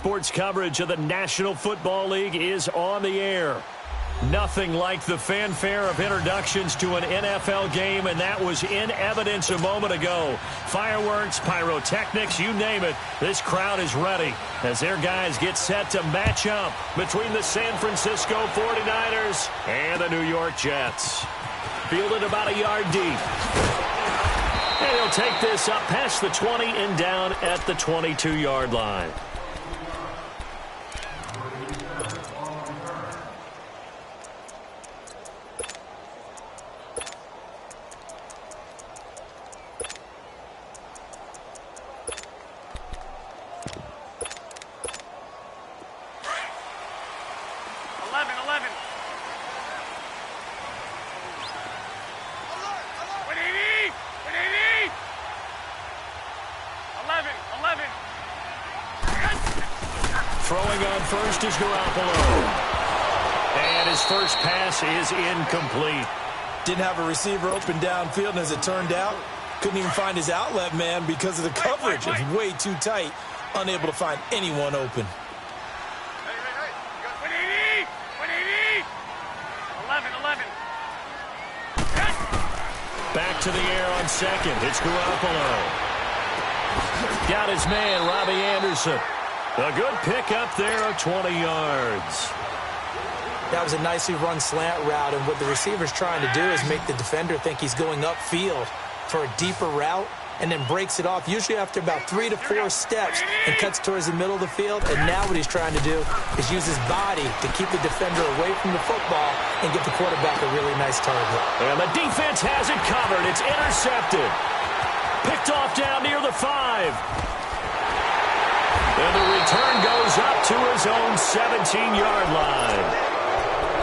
sports coverage of the National Football League is on the air. Nothing like the fanfare of introductions to an NFL game, and that was in evidence a moment ago. Fireworks, pyrotechnics, you name it, this crowd is ready as their guys get set to match up between the San Francisco 49ers and the New York Jets. Fielded about a yard deep. And he'll take this up past the 20 and down at the 22-yard line. Throwing on first is Garoppolo. And his first pass is incomplete. Didn't have a receiver open downfield, and as it turned out, couldn't even find his outlet man because of the coverage. It's way too tight, unable to find anyone open. 11. Back to the air on second. It's Garoppolo. Got his man, Robbie Anderson. A good pickup there of 20 yards. That was a nicely run slant route, and what the receiver's trying to do is make the defender think he's going upfield for a deeper route and then breaks it off, usually after about 3 to 4 steps, and cuts towards the middle of the field. And now what he's trying to do is use his body to keep the defender away from the football and get the quarterback a really nice target. And the defense has it covered. It's intercepted. Picked off down near the 5. And the return goes up to his own 17-yard line.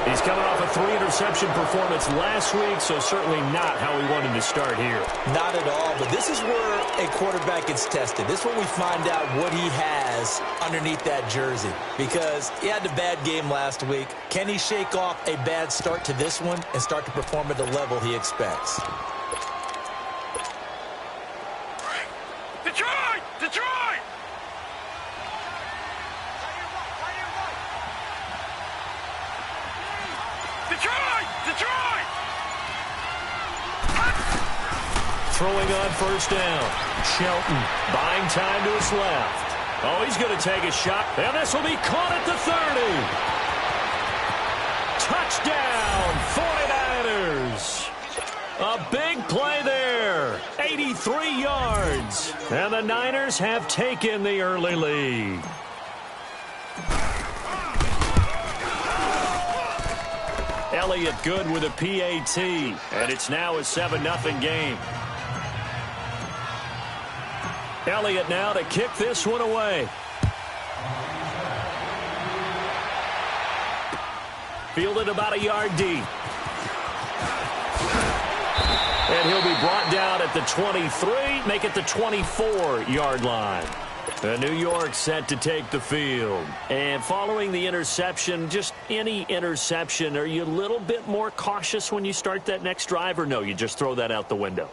He's coming off a 3-interception performance last week, so certainly not how he wanted to start here. Not at all, but this is where a quarterback gets tested. This is when we find out what he has underneath that jersey, because he had a bad game last week. Can he shake off a bad start to this one and start to perform at the level he expects? Detroit! Throwing on first down. Shelton buying time to his left. Oh, he's going to take a shot, and this will be caught at the 30. Touchdown, 49ers. A big play there. 83 yards. And the Niners have taken the early lead. Elliott good with a PAT, and it's now a 7-0 game. Elliott now to kick this one away. Fielded about a yard deep. And he'll be brought down at the 23, make it the 24-yard line. The New York set to take the field. And following the interception, just any interception, are you a little bit more cautious when you start that next drive, or no, you just throw that out the window?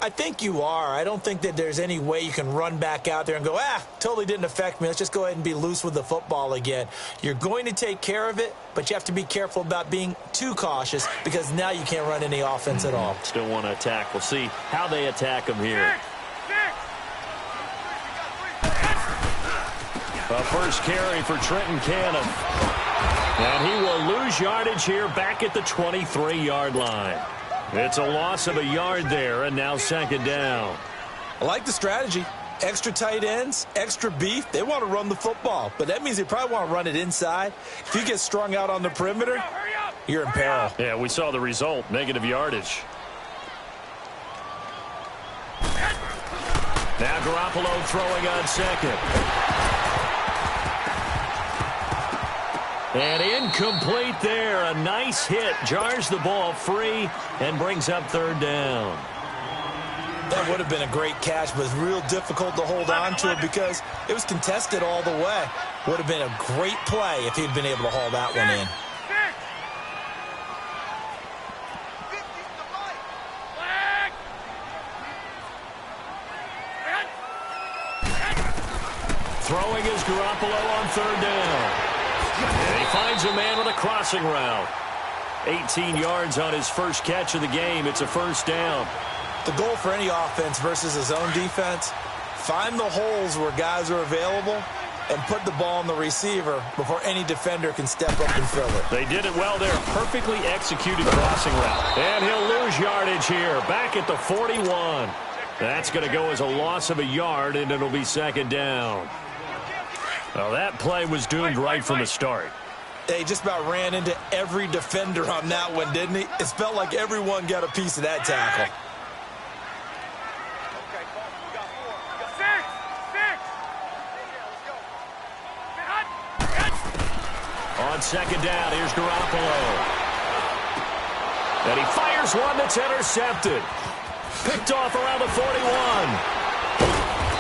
I think you are. I don't think that there's any way you can run back out there and go, totally didn't affect me. Let's just go ahead and be loose with the football again. You're going to take care of it, but you have to be careful about being too cautious because now you can't run any offense at all. Still want to attack. We'll see how they attack him here. A first carry for Trenton Cannon. And he will lose yardage here back at the 23-yard line. It's a loss of a yard there, and now second down. I like the strategy. Extra tight ends, extra beef. They want to run the football, but that means they probably want to run it inside. If you get strung out on the perimeter, you're in peril. Yeah, we saw the result, negative yardage. Now Garoppolo throwing on second. And incomplete there. A nice hit. Jars the ball free and brings up third down. That would have been a great catch, but it's real difficult to hold on to it because it was contested all the way. Would have been a great play if he'd been able to haul that one in. Throwing is Garoppolo on third down. And he finds a man with a crossing route. 18 yards on his first catch of the game. It's a first down. The goal for any offense versus a zone defense, find the holes where guys are available and put the ball on the receiver before any defender can step up and fill it. They did it well there. Perfectly executed crossing route. And he'll lose yardage here. Back at the 41. That's going to go as a loss of a yard, and it'll be second down. Well, that play was doomed right from the start. He just about ran into every defender on that one, didn't he? It felt like everyone got a piece of that tackle. On second down, here's Garoppolo. And he fires one that's intercepted. Picked off around the 41.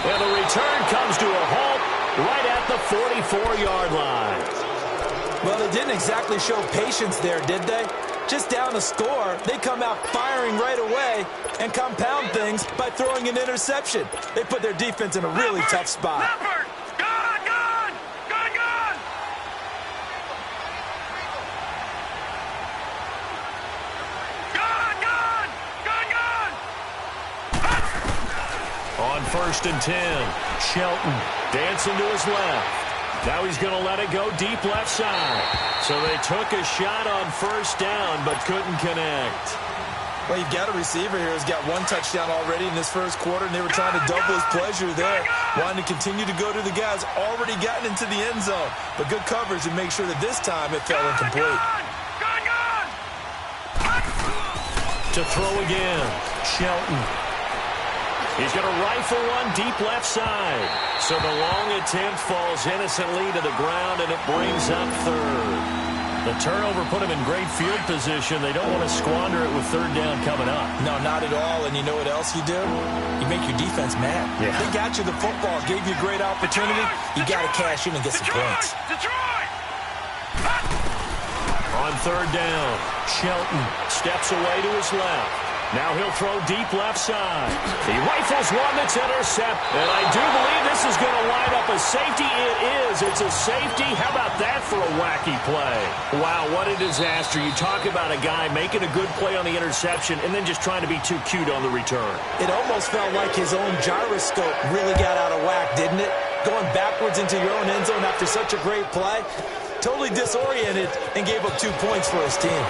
And the return comes to a halt right at the 44-yard line. Well, they didn't exactly show patience there, did they? Just down a score, they come out firing right away and compound things by throwing an interception. They put their defense in a really tough spot. On first and 10, Shelton dancing to his left. Now he's going to let it go deep left side. So they took a shot on first down but couldn't connect. Well, you've got a receiver here who's got one touchdown already in this first quarter, and they were trying to double his pleasure there, wanting to continue to go to the guys already gotten into the end zone. But good coverage to make sure that this time it fell incomplete. To throw again, Shelton. He's going to rifle one deep left side. So the long attempt falls innocently to the ground, and it brings up third. The turnover put him in great field position. They don't want to squander it with third down coming up. No, not at all. And you know what else you do? You make your defense mad. Yeah. They got you the football, gave you a great opportunity. You got to cash in and get some points. On third down, Shelton steps away to his left. Now he'll throw deep left side. He rifles one that's intercepted. And I do believe this is going to line up a safety. It is. It's a safety. How about that for a wacky play? Wow, what a disaster. You talk about a guy making a good play on the interception and then just trying to be too cute on the return. It almost felt like his own gyroscope really got out of whack, didn't it? Going backwards into your own end zone after such a great play. Totally disoriented and gave up 2 points for his team.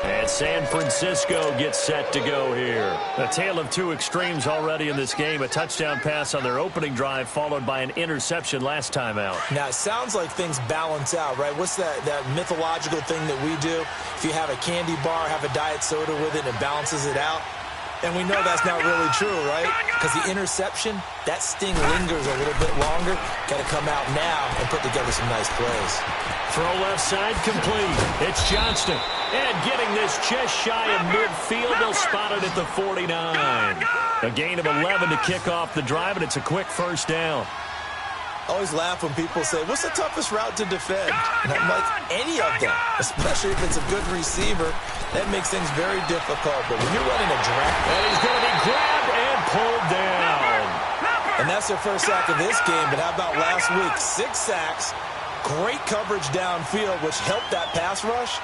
And San Francisco gets set to go here. A tale of two extremes already in this game. A touchdown pass on their opening drive followed by an interception last time out. Now, it sounds like things balance out, right? What's that mythological thing that we do? If you have a candy bar, have a diet soda with it, and it balances it out. And we know that's not really true, right? Because the interception, that sting lingers a little bit longer. Got to come out now and put together some nice plays. Throw left side complete. It's Johnston. And getting this just shy of midfield, they'll spot it at the 49. A gain of 11 to kick off the drive, and it's a quick first down. I always laugh when people say, what's the toughest route to defend? And I'm like, any of them, especially if it's a good receiver. That makes things very difficult. But when you're running a draft, and he's going to be grabbed and pulled down. And that's their first sack of this game. But how about last week? 6 sacks, great coverage downfield, which helped that pass rush.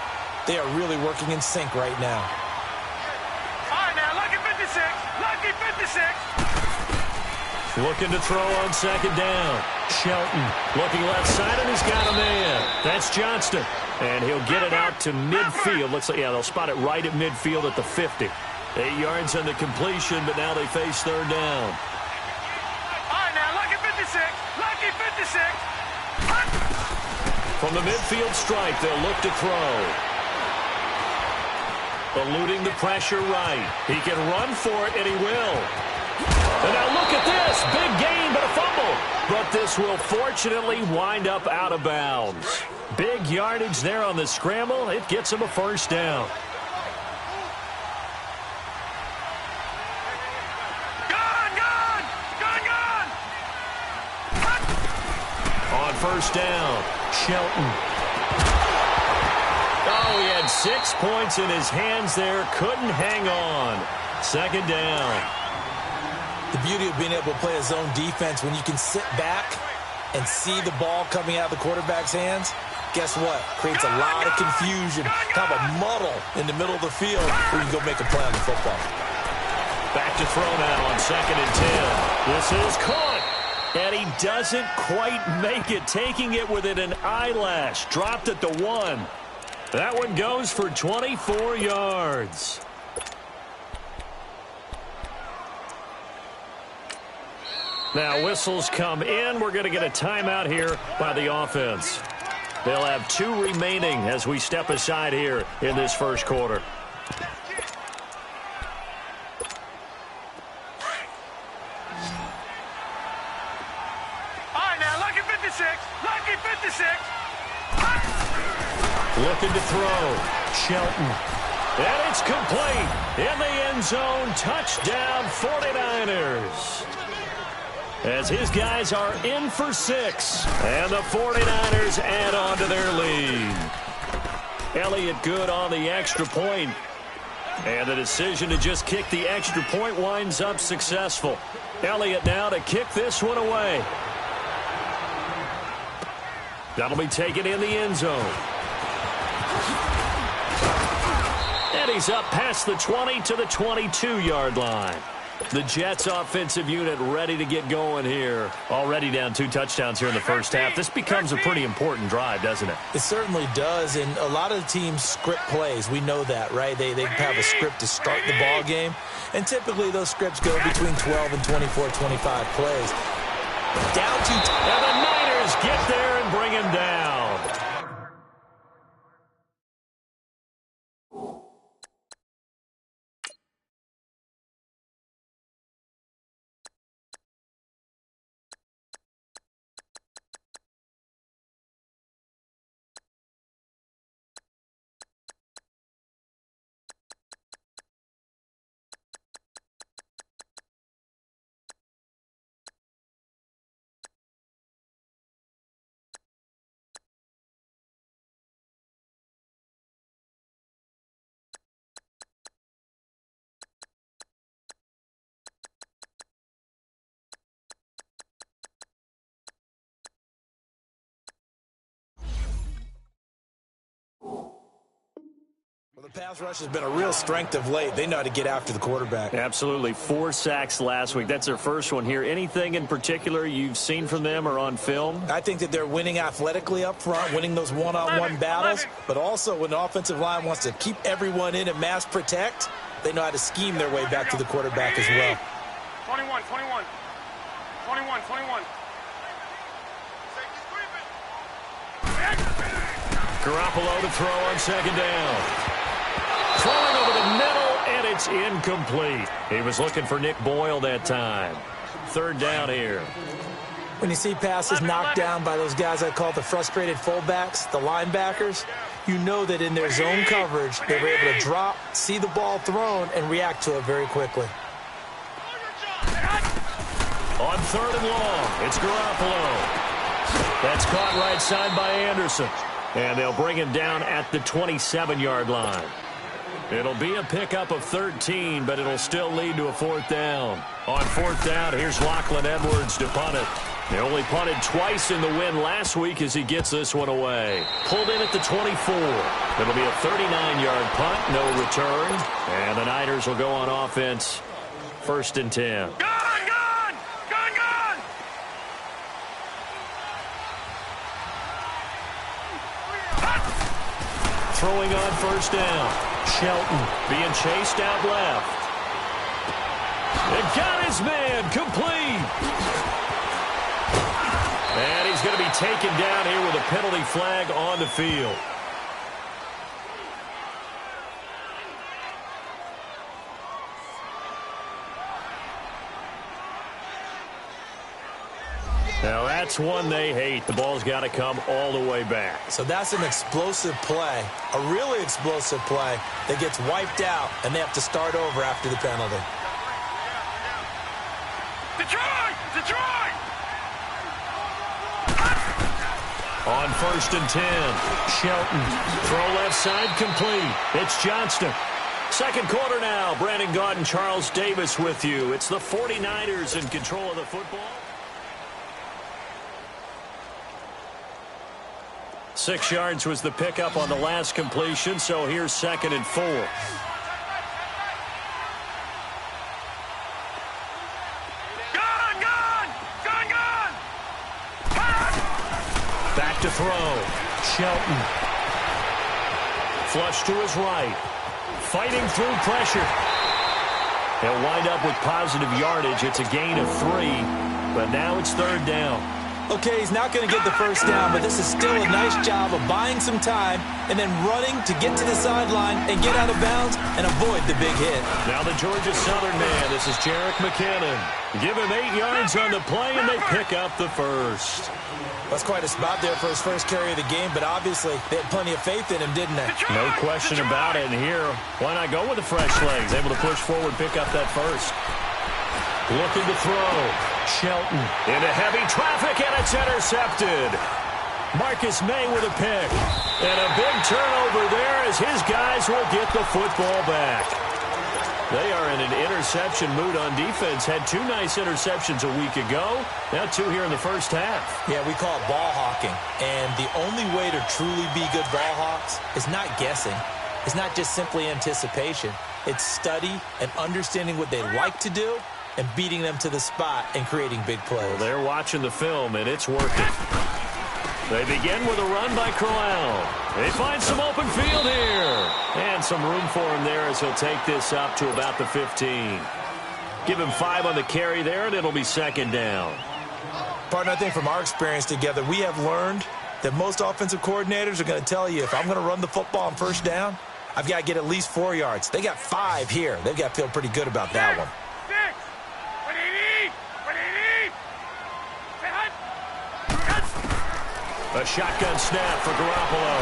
They are really working in sync right now. All right, now, lucky 56. Lucky 56. Looking to throw on second down. Shelton looking left side, and he's got a man. That's Johnston. And he'll get it out to midfield. Looks like, yeah, they'll spot it right at midfield at the 50. 8 yards on the completion, but now they face third down. All right, now, lucky 56. Lucky 56. From the midfield stripe, they'll look to throw. Eluding the pressure right. He can run for it, and he will. And now look at this. Big gain, but a fumble. But this will fortunately wind up out of bounds. Big yardage there on the scramble. It gets him a first down. On first down, Shelton. Oh, he had 6 points in his hands there. Couldn't hang on. Second down. The beauty of being able to play a zone defense, when you can sit back and see the ball coming out of the quarterback's hands, guess what? Creates a lot of confusion, kind of a muddle in the middle of the field where you can go make a play on the football. Back to throw now on 2nd and 10. This is caught. And he doesn't quite make it, taking it within an eyelash. Dropped at the 1. That one goes for 24 yards. Now whistles come in. We're going to get a timeout here by the offense. They'll have 2 remaining as we step aside here in this first quarter. All right, now, lucky 56. Lucky 56. Looking to throw. Shelton. And it's complete. In the end zone. Touchdown 49ers. As his guys are in for 6. And the 49ers add on to their lead. Elliott good on the extra point. And the decision to just kick the extra point winds up successful. Elliott now to kick this one away. That'll be taken in the end zone. And he's up past the 20 to the 22-yard line. The Jets offensive unit ready to get going here. Already down 2 touchdowns here in the first half. This becomes a pretty important drive, doesn't it? It certainly does, and a lot of the teams script plays. We know that, right? They have a script to start the ball game, and typically those scripts go between 12 and 24, 25 plays. Down to... And the Niners get there and bring him down. Well, the pass rush has been a real strength of late. They know how to get after the quarterback. Absolutely. 4 sacks last week. That's their first one here. Anything in particular you've seen from them or on film? I think that they're winning athletically up front, winning those one-on-one battles, but also when the offensive line wants to keep everyone in and mass protect, they know how to scheme their way back to the quarterback as well. 21, 21. 21, 21. Garoppolo to throw on 2nd down. Throwing over the middle, and it's incomplete. He was looking for Nick Boyle that time. 3rd down here. When you see passes knocked down by those guys I call the frustrated fullbacks, the linebackers, you know that in their zone coverage, they were able to drop, see the ball thrown, and react to it very quickly. On 3rd and long, it's Garoppolo. That's caught right side by Anderson. And they'll bring him down at the 27-yard line. It'll be a pickup of 13, but it'll still lead to a 4th down. On 4th down, here's Lachlan Edwards to punt it. They only punted twice in the win last week as he gets this one away. Pulled in at the 24. It'll be a 39-yard punt, no return. And the Niners will go on offense, 1st and 10. Throwing on 1st down. Shelton being chased out left. It got his man complete. And he's going to be taken down here with a penalty flag on the field. Now, that's one they hate. The ball's got to come all the way back. So that's an explosive play, a really explosive play that gets wiped out, and they have to start over after the penalty. Detroit! Detroit! On 1st and 10, Shelton. Throw left side complete. It's Johnston. Second quarter now. Brandon Gaudin and Charles Davis with you. It's the 49ers in control of the football. 6 yards was the pickup on the last completion, so here's 2nd and 4. Back to throw. Shelton. Flush to his right. Fighting through pressure. He'll wind up with positive yardage. It's a gain of 3, but now it's 3rd down. Okay, he's not going to get the first down, but this is still a nice job of buying some time and then running to get to the sideline and get out of bounds and avoid the big hit. Now the Georgia Southern man. This is Jerick McKinnon. Give him 8 yards on the play, and they pick up the first. That's quite a spot there for his first carry of the game, but obviously they had plenty of faith in him, didn't they? No question about it. And here, why not go with the fresh legs? Able to push forward, pick up that first. Looking to throw. Shelton into heavy traffic, and it's intercepted. Marcus May with a pick. And a big turnover there as his guys will get the football back. They are in an interception mood on defense. Had 2 nice interceptions a week ago. Now 2 here in the first half. Yeah, we call it ball hawking. And the only way to truly be good ball hawks is not guessing. It's not just simply anticipation. It's study and understanding what they like to do and beating them to the spot and creating big plays. Well, they're watching the film, and it's working. They begin with a run by Crowell. They find some open field here. And some room for him there as he'll take this up to about the 15. Give him 5 on the carry there, and it'll be 2nd down. Partner, I think from our experience together, we have learned that most offensive coordinators are going to tell you, if I'm going to run the football on first down, I've got to get at least 4 yards. They got 5 here. They've got to feel pretty good about that one. A shotgun snap for Garoppolo.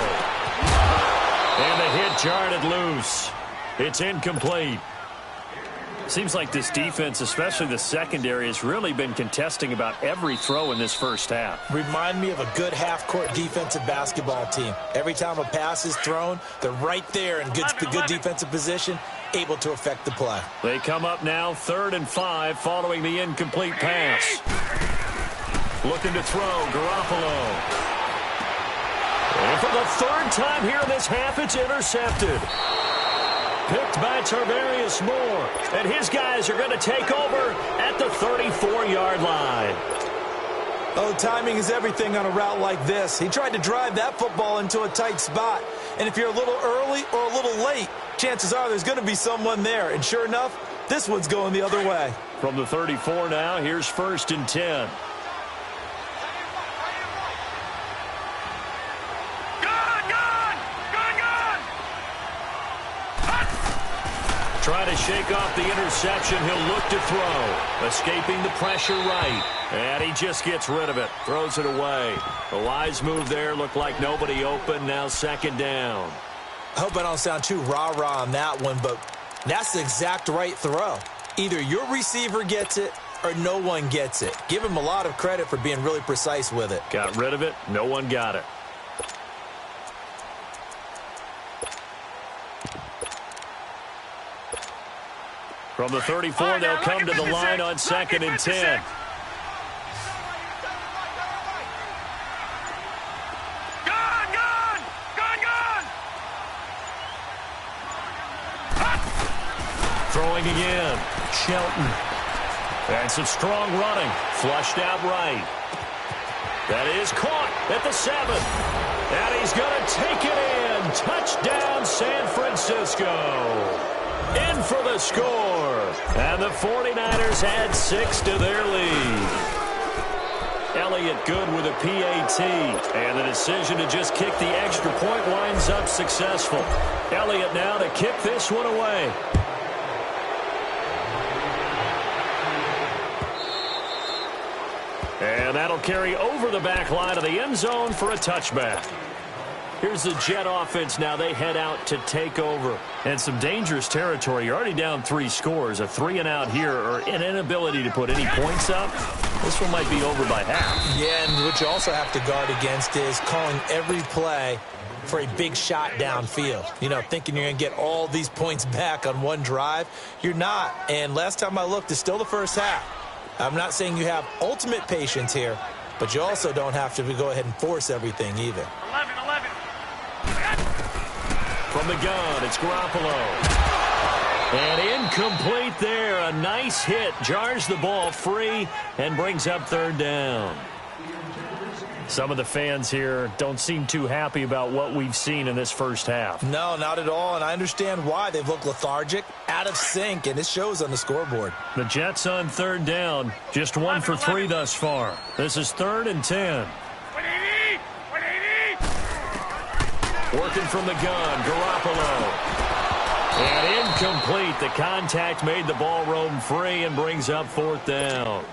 And the hit jarred it loose. It's incomplete. Seems like this defense, especially the secondary, has really been contesting about every throw in this first half. Remind me of a good half-court defensive basketball team. Every time a pass is thrown, they're right there in good defensive position, able to affect the play. They come up now 3rd and 5 following the incomplete pass. Looking to throw, Garoppolo. And for the 3rd time here in this half, it's intercepted. Picked by Tarvarius Moore. And his guys are going to take over at the 34-yard line. Oh, timing is everything on a route like this. He tried to drive that football into a tight spot. And if you're a little early or a little late, chances are there's going to be someone there. And sure enough, this one's going the other way. From the 34 now, here's 1st and 10. Trying to shake off the interception. He'll look to throw. Escaping the pressure right. And he just gets rid of it. Throws it away. A wise move there. Looked like nobody open. Now 2nd down. I hope I don't sound too rah-rah on that one, but that's the exact right throw. Either your receiver gets it or no one gets it. Give him a lot of credit for being really precise with it. Got rid of it. No one got it. From the 34, they'll come to the line on 2nd and 10. Throwing again. Shelton. And some strong running. Flushed out right. That is caught at the 7. And he's going to take it in. Touchdown, San Francisco. In for the score. And the 49ers add 6 to their lead. Elliott good with a PAT. And the decision to just kick the extra point winds up successful. Elliott now to kick this one away. And that'll carry over the back line of the end zone for a touchback. Here's the Jet offense now. They head out to take over. And some dangerous territory. You're already down 3 scores. A 3-and-out here or an inability to put any points up. This one might be over by half. Yeah, and what you also have to guard against is calling every play for a big shot downfield. You know, thinking you're going to get all these points back on one drive. You're not. And last time I looked, it's still the first half. I'm not saying you have ultimate patience here, but you also don't have to go ahead and force everything either. 11. From the gun, it's Garoppolo. And incomplete there. A nice hit. Jars the ball free and brings up third down. Some of the fans here don't seem too happy about what we've seen in this first half. No, not at all, and I understand why. They've looked lethargic, out of sync, and it shows on the scoreboard. The Jets on third down. Just 1 for 3 thus far. This is 3rd and 10. 180. Working from the gun, Garoppolo. And incomplete. The contact made the ball roam free and brings up 4th down.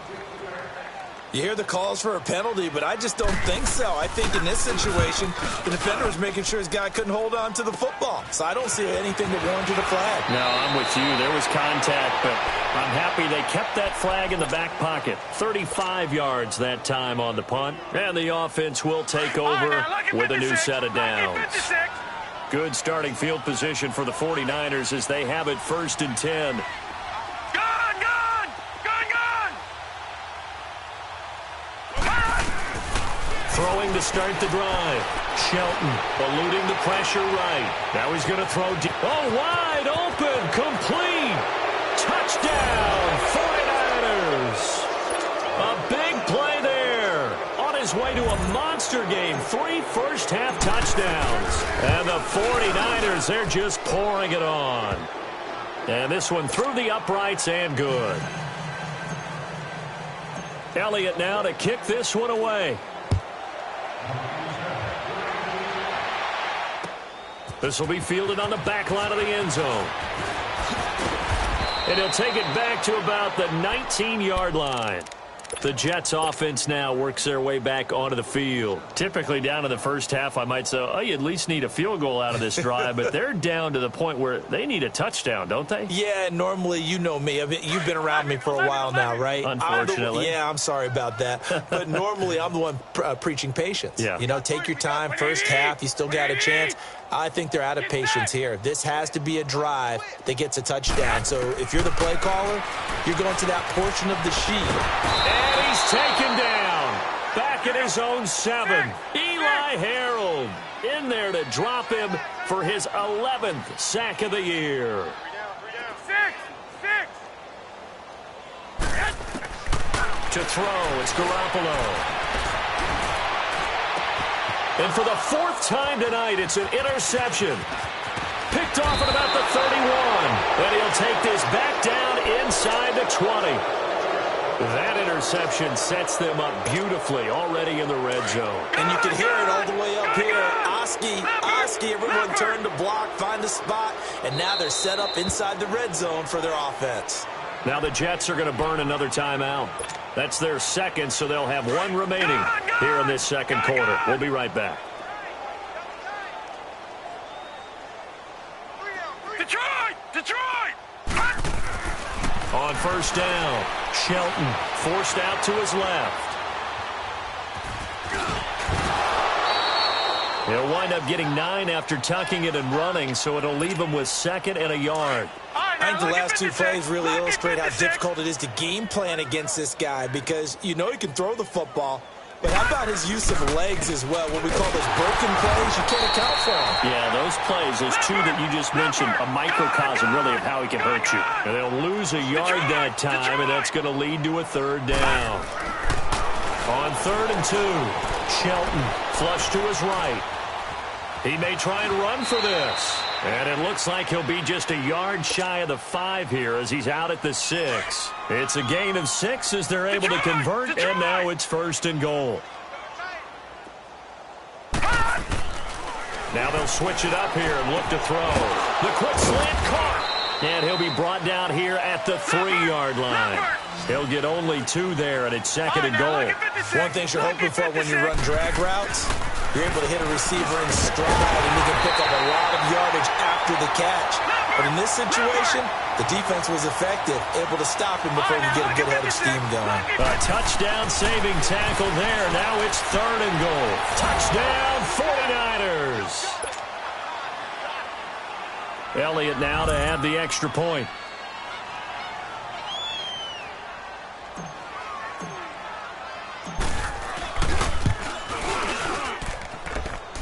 You hear the calls for a penalty, but I just don't think so. I think in this situation, the defender was making sure his guy couldn't hold on to the football. So I don't see anything that warranted a flag. No, I'm with you. There was contact, but I'm happy they kept that flag in the back pocket. 35 yards that time on the punt. And the offense will take over with a new set of downs. Good starting field position for the 49ers as they have it 1st and 10. Throwing to start the drive. Shelton eluding the pressure right. Now he's going to throw deep. Oh, wide open. Complete. Touchdown, 49ers. A big play there. On his way to a monster game. 3 first-half touchdowns. And the 49ers, they're just pouring it on. And this one through the uprights and good. Elliott now to kick this one away. This will be fielded on the back line of the end zone. And he'll take it back to about the 19-yard line. The Jets offense now works their way back onto the field. Typically down in the first half, I might say, oh, you at least need a field goal out of this drive, but they're down to the point where they need a touchdown, don't they? Yeah, normally, you know me. You've been around me for a while now, right? Unfortunately. I'm sorry about that. But normally, I'm the one preaching patience. Yeah. You know, take your time. First half, you still got a chance. I think they're out of patience here. This has to be a drive that gets a touchdown. So if you're the play caller, you're going to that portion of the sheet. And he's taken down. Back at his own 7. Eli Harold in there to drop him for his 11th sack of the year. 6. To throw, it's Garoppolo. And for the 4th time tonight, it's an interception. Picked off at about the 31. And he'll take this back down inside the 20. That interception sets them up beautifully already in the red zone. And you can hear it all the way up here. Oski, everyone turned to block, find a spot, and now they're set up inside the red zone for their offense. Now the Jets are going to burn another timeout. That's their second, so they'll have 1 remaining here in this second quarter. We'll be right back. Detroit! On first down, Shelton forced out to his left. He'll wind up getting 9 after tucking it and running, so it'll leave him with 2nd and a yard. I think the last 2 plays really illustrate how difficult it is to game plan against this guy because you know he can throw the football, but how about his use of legs as well? What we call those broken plays, you can't account for them. Yeah, those plays, those 2 that you just mentioned, a microcosm really of how he can hurt you. And they'll lose a yard that time, and that's going to lead to a 3rd down. On 3rd and 2, Shelton flush to his right. He may try and run for this. And it looks like he'll be just a yard shy of the 5 here as he's out at the 6. It's a gain of 6 as they're able to convert, and now it's 1st and goal. Now they'll switch it up here and look to throw. The quick slant caught. And he'll be brought down here at the 3-yard line. He'll get only 2 there, and it's 2nd and goal. One thing you're hoping for when you run drag routes, you're able to hit a receiver in stride, and you can pick up a lot of yardage after the catch. But in this situation, the defense was effective, able to stop him before he could get a good head of steam going. A touchdown saving tackle there. Now it's 3rd and goal. Touchdown 49ers. misses. Elliott now to have the extra point.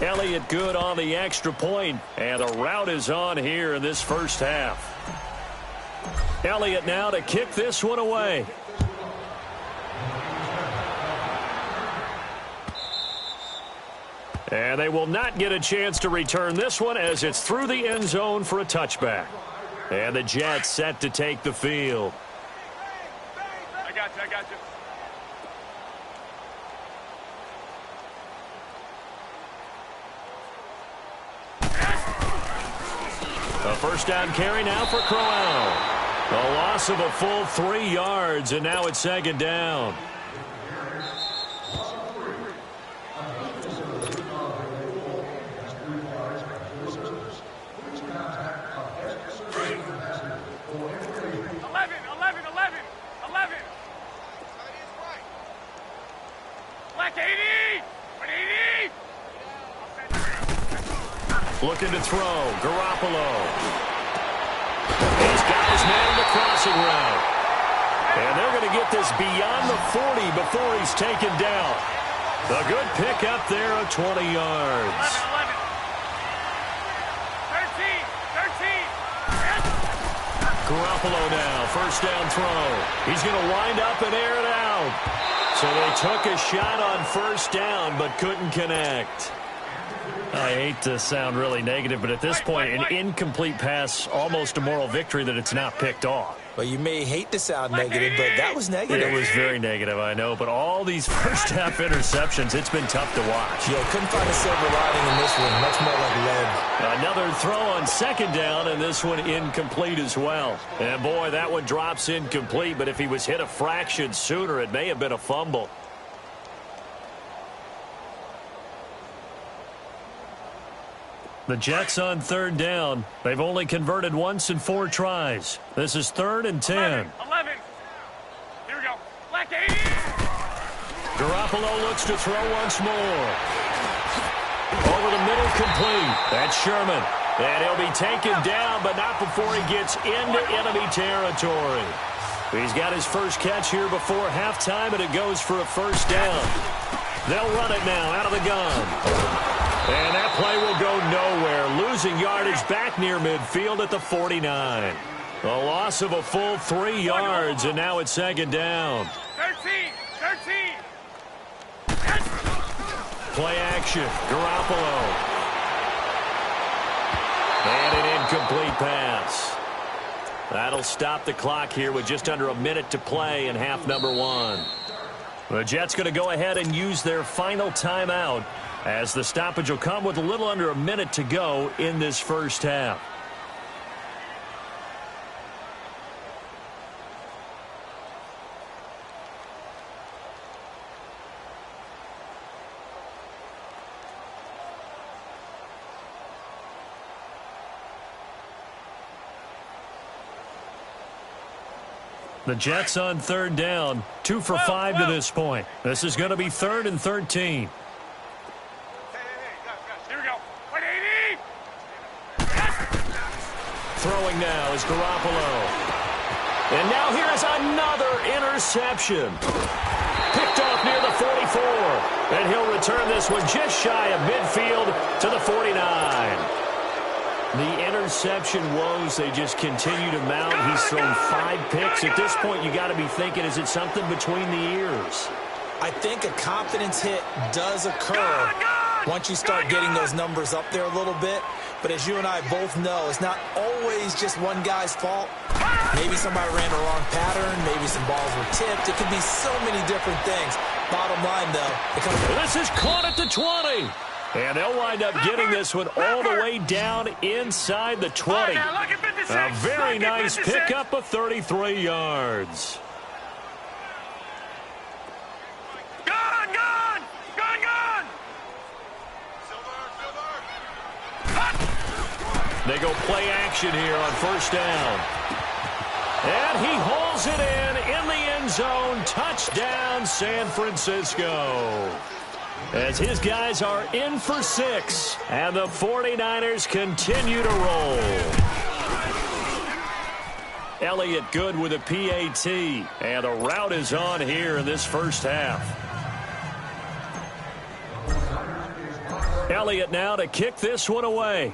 Elliott good on the extra point, and the rout is on here in this first half. Elliott now to kick this one away. And they will not get a chance to return this one as it's through the end zone for a touchback. And the Jets set to take the field. I got you. A first down carry now for Crowell. A loss of a full 3 yards, and now it's second down. Looking to throw. Garoppolo. He's got his man in the crossing route. And they're going to get this beyond the 40 before he's taken down. A good pick up there of 20 yards. 13. Garoppolo now. First down throw. He's going to wind up and air it out. So they took a shot on first down but couldn't connect. I hate to sound really negative, but at this point, an incomplete pass, almost a moral victory that it's not picked off. Well, you may hate to sound negative, but that was negative. It was very negative, I know, but all these first-half interceptions, it's been tough to watch. Yeah, couldn't find a silver lining in this one. Much more like lead. Another throw on second down, and this one incomplete as well. And, boy, that one drops incomplete, but if he was hit a fraction sooner, it may have been a fumble. The Jets on third down. They've only converted once in 4 tries. This is 3rd and 10. 11. Here we go. Black 80. Garoppolo looks to throw once more. Over the middle, complete. That's Sherman. And he'll be taken down, but not before he gets into enemy territory. He's got his first catch here before halftime, and it goes for a first down. They'll run it now out of the gun. And that play will go nowhere, losing yardage back near midfield at the 49. A loss of a full 3 yards, and now it's second down. 13. Play action, Garoppolo. And an incomplete pass. That'll stop the clock here with just under a minute to play in half number 1. The Jets going to go ahead and use their final timeout, as the stoppage will come with a little under a minute to go in this first half. The Jets on third down, 2 for 5 to this point. This is going to be 3rd and 13. Throwing now is Garoppolo. And now here is another interception. Picked off near the 44. And he'll return this one just shy of midfield to the 49. The interception woes, they just continue to mount. He's thrown 5 picks. At this point, you got to be thinking, is it something between the ears? I think a confidence hit does occur once you start getting those numbers up there a little bit. But as you and I both know, it's not always just one guy's fault. Maybe somebody ran the wrong pattern. Maybe some balls were tipped. It could be so many different things. Bottom line, though, this is caught at the 20. And they'll wind up getting this one all the way down inside the 20. A very nice pickup of 33 yards. They go play action here on first down. And he hauls it in the end zone. Touchdown, San Francisco. as his guys are in for 6. And the 49ers continue to roll. Elliott good with a PAT. And the route is on here in this first half. Elliott now to kick this one away.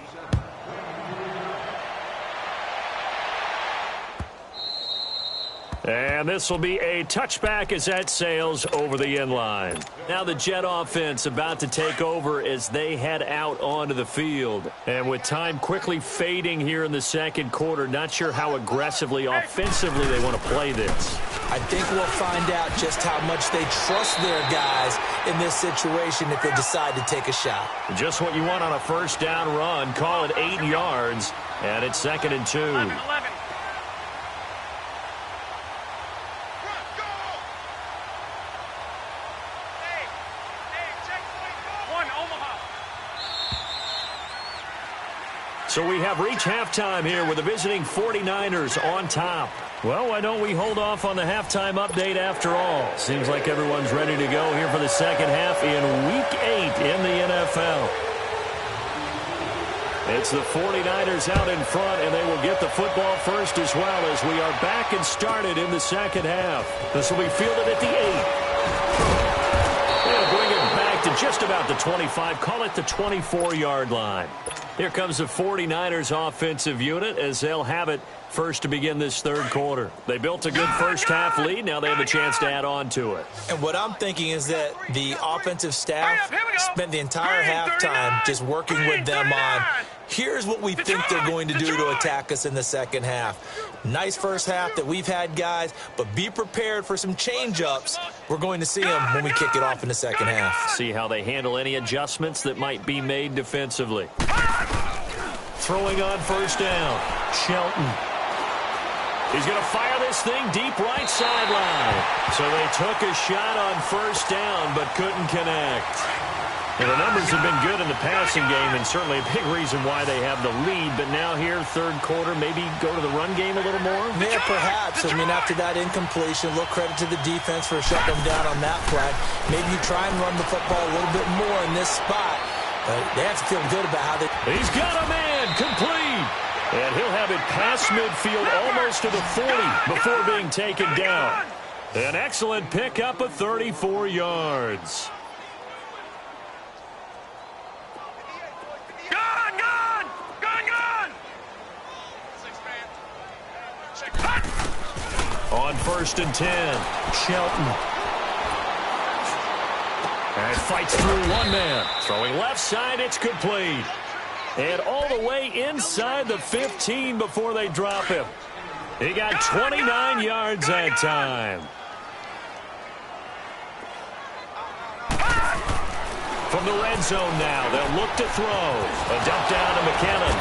And this will be a touchback as that sails over the end line. Now the Jet offense about to take over as they head out onto the field. And with time quickly fading here in the second quarter, not sure how aggressively, offensively they want to play this. I think we'll find out just how much they trust their guys in this situation if they decide to take a shot. Just what you want on a first down run. Call it 8 yards, and it's 2nd and 2. 11. So we have reached halftime here with the visiting 49ers on top. Well, why don't we hold off on the halftime update after all? Seems like everyone's ready to go here for the second half in Week 8 in the NFL. It's the 49ers out in front, and they will get the football first as well as we are back and started in the second half. This will be fielded at the 8. They'll bring it back to just about the 25, call it the 24-yard line. Here comes the 49ers offensive unit as they'll have it first to begin this third quarter. They built a good first half lead. Now they have a chance to add on to it. And what I'm thinking is that the offensive staff spent the entire halftime just working with them on, here's what we think they're going to do to attack us in the second half. Nice first half that we've had, guys, but be prepared for some change-ups. We're going to see them when we kick it off in the second half. See how they handle any adjustments that might be made defensively. Throwing on first down, Shelton. He's going to fire this thing deep right sideline. So they took a shot on first down but couldn't connect. And the numbers have been good in the passing game and certainly a big reason why they have the lead. But now here, third quarter, maybe go to the run game a little more? Yeah, perhaps. I mean, after that incompletion, a little credit to the defense for shutting them down on that play. Maybe you try and run the football a little bit more in this spot. But they have to feel good about how they... He's got a man, complete. And he'll have it past midfield almost to the 40 before being taken down. An excellent pickup of 34 yards. On 1st and 10, Shelton. And fights through one man. Throwing left side, it's complete. And all the way inside the 15 before they drop him. He got 29 yards that time. From the red zone now, they'll look to throw. A dump down to McKinnon.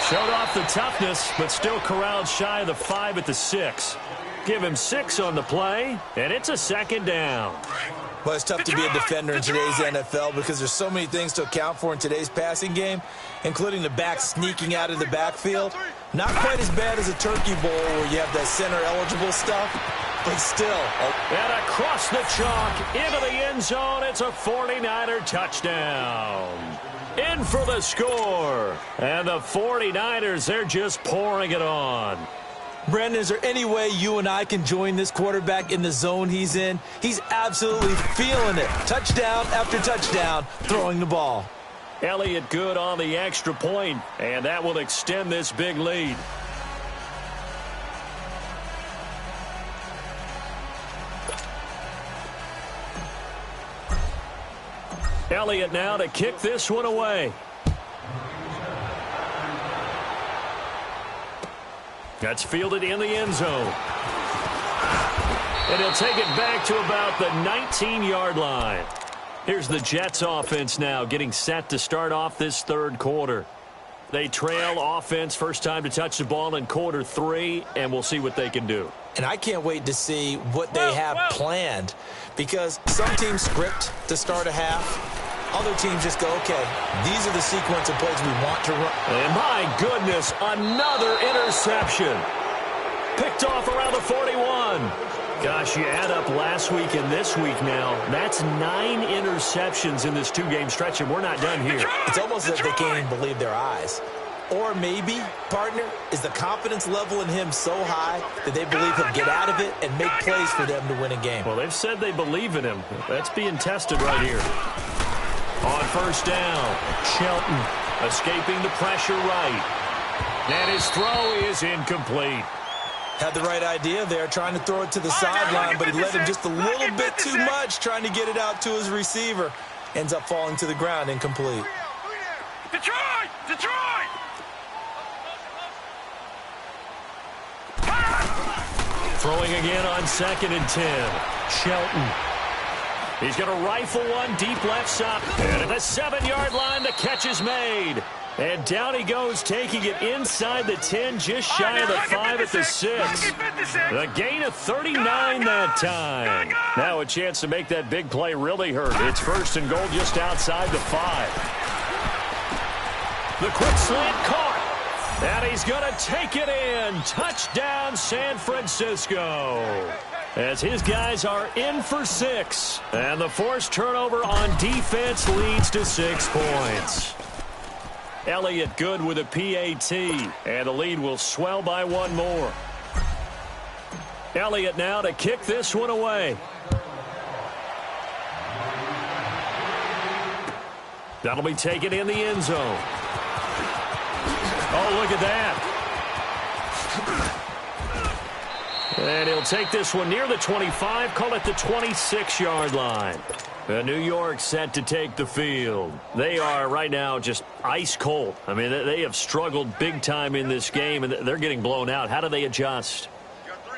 Showed off the toughness, but still corralled shy of the 5 at the 6. Give him 6 on the play, and it's a second down. Well, it's tough to be a defender in today's NFL because there's so many things to account for in today's passing game, including the back sneaking out of the backfield. Not quite as bad as a turkey bowl where you have that center-eligible stuff, but still. And across the chalk, into the end zone, it's a 49er touchdown. In for the score. And the 49ers, they're just pouring it on. Brandon, is there any way you and I can join this quarterback in the zone he's in? He's absolutely feeling it. Touchdown after touchdown, throwing the ball. Elliott good on the extra point, and that will extend this big lead. Elliott now to kick this one away. That's fielded in the end zone. And he'll take it back to about the 19-yard line. Here's the Jets offense now getting set to start off this third quarter. They trail offense first time to touch the ball in quarter 3, and we'll see what they can do. And I can't wait to see what they have planned because some teams script to start a half. Other teams just go, okay, these are the sequence of plays we want to run. And my goodness, another interception. Picked off around the 41. Gosh, you add up last week and this week now. That's 9 interceptions in this 2-game stretch, and we're not done here. It's almost as if they can't even believe their eyes. Or maybe, partner, is the confidence level in him so high that they believe he'll get out of it and make plays for them to win a game. Well, they've said they believe in him. That's being tested right here. On first down, Shelton escaping the pressure right. And his throw is incomplete. Had the right idea there, trying to throw it to the sideline, but he let him just a little bit too much, trying to get it out to his receiver. Ends up falling to the ground, incomplete. Detroit! Detroit! Throwing again on 2nd and 10. Shelton. He's going to rifle one deep left side. And at the 7-yard line, the catch is made. And down he goes, taking it inside the 10, just shy of the 5 at the 6. The gain of 39 that time. Now a chance to make that big play really hurt. It's 1st and goal just outside the 5. The quick slant caught. And he's going to take it in. Touchdown, San Francisco. As his guys are in for 6. And the forced turnover on defense leads to 6 points. Elliott good with a PAT, and the lead will swell by 1 more. Elliott now to kick this one away. That'll be taken in the end zone. Oh, look at that. And he'll take this one near the 25, call it the 26-yard line. New York set to take the field. They are right now just ice cold. I mean, they have struggled big time in this game, and they're getting blown out. How do they adjust?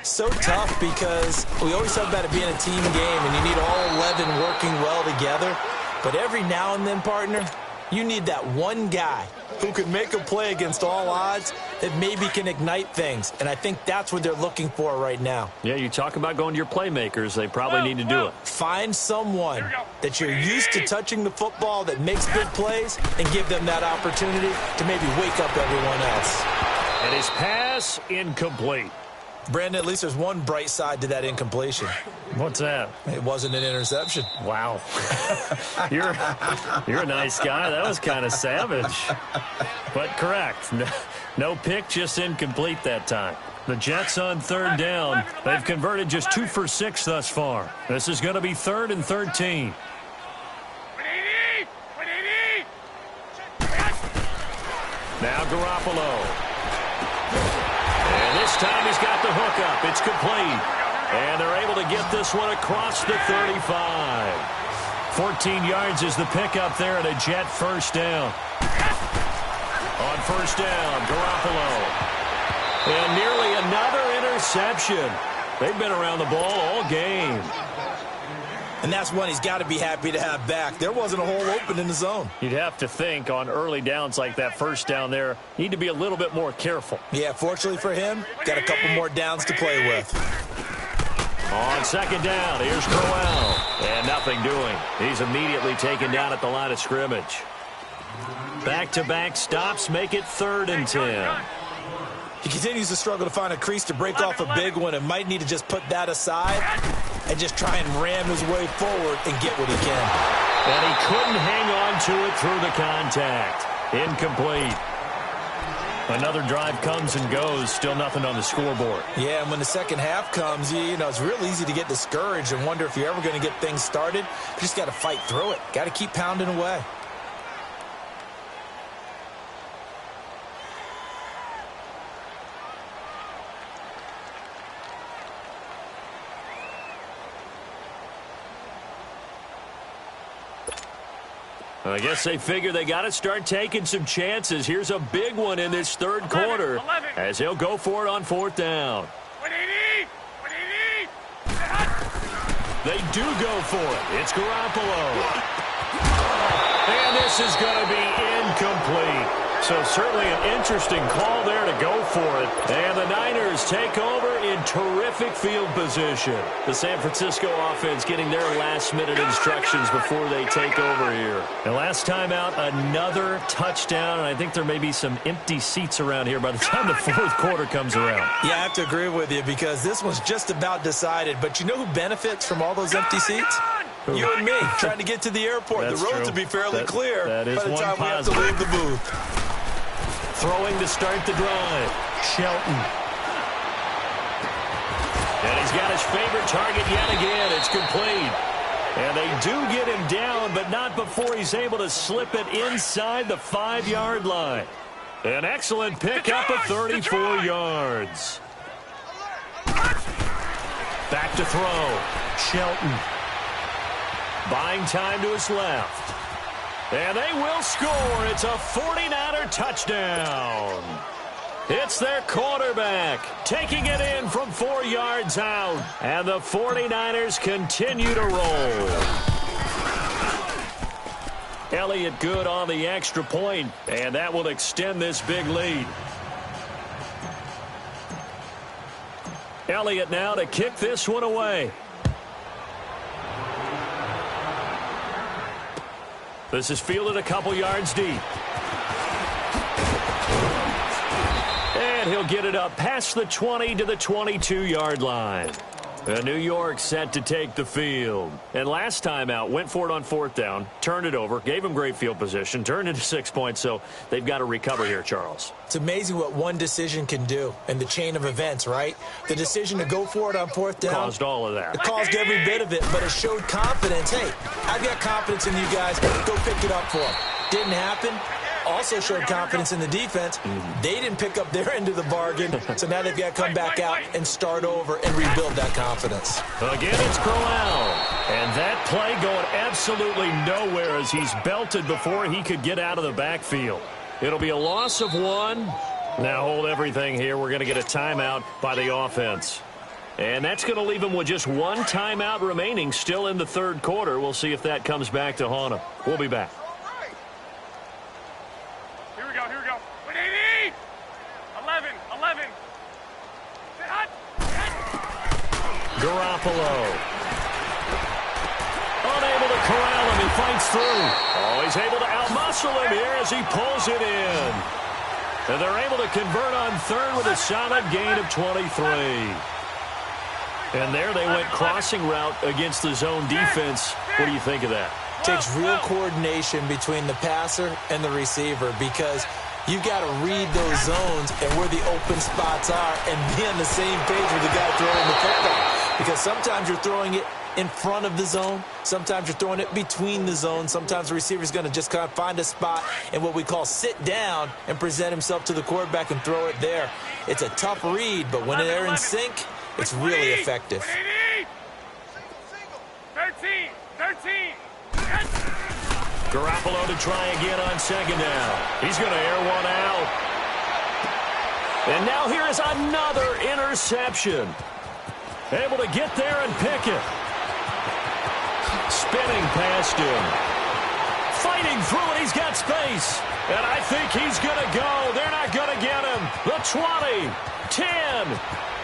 So tough because we always talk about it being a team game, and you need all 11 working well together. But every now and then, partner, you need that one guy who can make a play against all odds that maybe can ignite things. And I think that's what they're looking for right now. Yeah, you talk about going to your playmakers. They probably need to do it. Find someone that you're used to touching the football that makes big plays and give them that opportunity to maybe wake up everyone else. And his pass incomplete. Brandon, at least there's one bright side to that incompletion. What's that? It wasn't an interception. Wow. You're a nice guy. That was kind of savage. But correct. No pick, just incomplete that time. The Jets on 3rd down. They've converted just 2 for 6 thus far. This is going to be 3rd and 13. Now Garoppolo. And this time he's got the hookup. It's complete. And they're able to get this one across the 35. 14 yards is the pickup there and a Jet first down. On first down, Garoppolo. And nearly another interception. They've been around the ball all game. And that's one he's got to be happy to have back. There wasn't a hole open in the zone. You'd have to think on early downs like that first down there, need to be a little bit more careful. Yeah, fortunately for him, got a couple more downs to play with. On 2nd down, here's Crowell. And nothing doing. He's immediately taken down at the line of scrimmage. Back-to-back stops make it 3rd and 10. He continues to struggle to find a crease to break off a big one and might need to just put that aside and just try and ram his way forward and get what he can. And he couldn't hang on to it through the contact. Incomplete. Another drive comes and goes, still nothing on the scoreboard. Yeah, and when the second half comes, you know, it's real easy to get discouraged and wonder if you're ever going to get things started. You just got to fight through it. Got to keep pounding away. I guess they figure they got to start taking some chances. Here's a big one in this 3rd quarter as he'll go for it on 4th down. They do go for it. It's Garoppolo. And this is going to be incomplete. So certainly an interesting call there to go for it. And the Niners take over in terrific field position. The San Francisco offense getting their last-minute instructions before they take over here. And last time out, another touchdown. And I think there may be some empty seats around here by the time the fourth quarter comes around. Yeah, I have to agree with you because this one's just about decided. But you know who benefits from all those empty seats? You and me, trying to get to the airport. That's the roads true. will be fairly clear that is by the one time positive. we have to leave the booth. Throwing to start the drive. Shelton. And he's got his favorite target yet again. It's complete. And they do get him down, but not before he's able to slip it inside the 5-yard line. An excellent pickup of 34 yards. Back to throw. Shelton. Buying time to his left. And they will score. It's a 49er touchdown. It's their quarterback taking it in from 4 yards out. And the 49ers continue to roll. Elliott good on the extra point, and that will extend this big lead. Elliott now to kick this one away. This is fielded a couple yards deep. And he'll get it up past the 20 to the 22-yard line. New York set to take the field. And last time out, went for it on fourth down, turned it over, gave him great field position, turned into 6 points, so they've got to recover here, Charles. It's amazing what one decision can do in the chain of events, right? The decision to go for it on fourth down. Caused all of that. It caused every bit of it, but it showed confidence. Hey, I've got confidence in you guys. Go pick it up for them. Didn't happen. Also showed confidence in the defense. They didn't pick up their end of the bargain, so now they've got to come back out and start over and rebuild that confidence. Again, it's Crowell. And that play going absolutely nowhere as he's belted before he could get out of the backfield. It'll be a loss of 1. Now hold everything here. We're going to get a timeout by the offense. And that's going to leave him with just 1 timeout remaining still in the third quarter. We'll see if that comes back to haunt him. We'll be back. Here we go. 180! 11. Sit hot. Garoppolo. Unable to corral him. He fights through. Oh, he's able to outmuscle him here as he pulls it in. And they're able to convert on third with a solid gain of 23. And there they went crossing route against the zone defense. What do you think of that? Takes real coordination between the passer and the receiver because you've got to read those zones and where the open spots are and be on the same page with the guy throwing the football. Because sometimes you're throwing it in front of the zone. Sometimes you're throwing it between the zones. Sometimes the receiver's going to just kind of find a spot and what we call sit down and present himself to the quarterback and throw it there. It's a tough read, but when they're in sync, it's really effective. 13. Garoppolo to try again on second down. He's going to air one out. And now here is another interception. Able to get there and pick it. Spinning past him. Fighting through it. He's got space. And I think he's going to go. They're not going to get him. The 20, 10,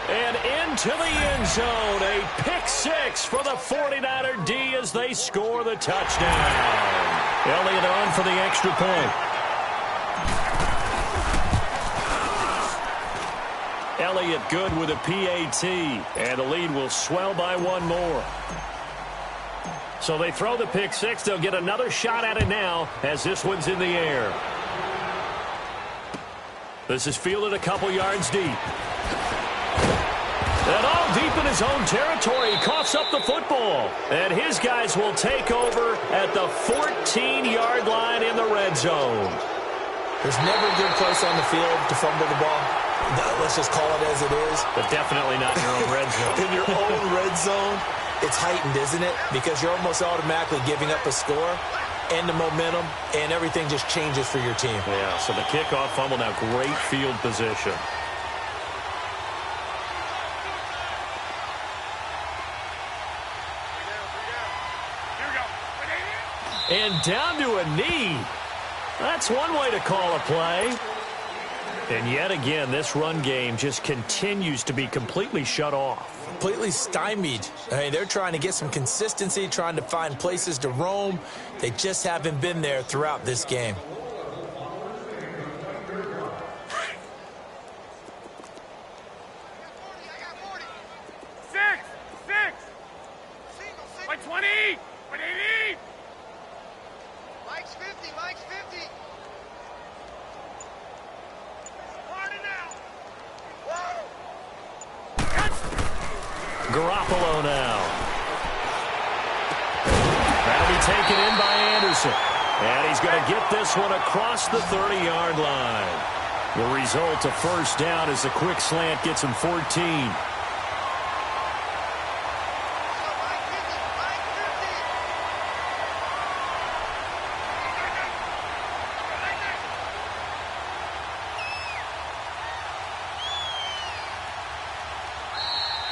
and into the end zone. A pick 6 for the 49er D as they score the touchdown. Elliott on for the extra point. Elliott good with a PAT, and the lead will swell by 1 more. So they throw the pick 6. They'll get another shot at it now as this one's in the air. This is fielded a couple yards deep. And all deep in his own territory. He coughs up the football. And his guys will take over at the 14-yard line in the red zone. There's never a good place on the field to fumble the ball. Let's just call it as it is. But definitely not in your own red zone. In your own red zone, it's heightened, isn't it? Because you're almost automatically giving up a score and the momentum, and everything just changes for your team. Yeah, so the kickoff fumble, now great field position. And down to a knee. That's one way to call a play. And yet again, this run game just continues to be completely shut off. Completely stymied. I mean, they're trying to get some consistency, trying to find places to roam. They just haven't been there throughout this game. Garoppolo now. That'll be taken in by Anderson. And he's going to get this one across the 30-yard line. The result, a first down as the quick slant gets him 14.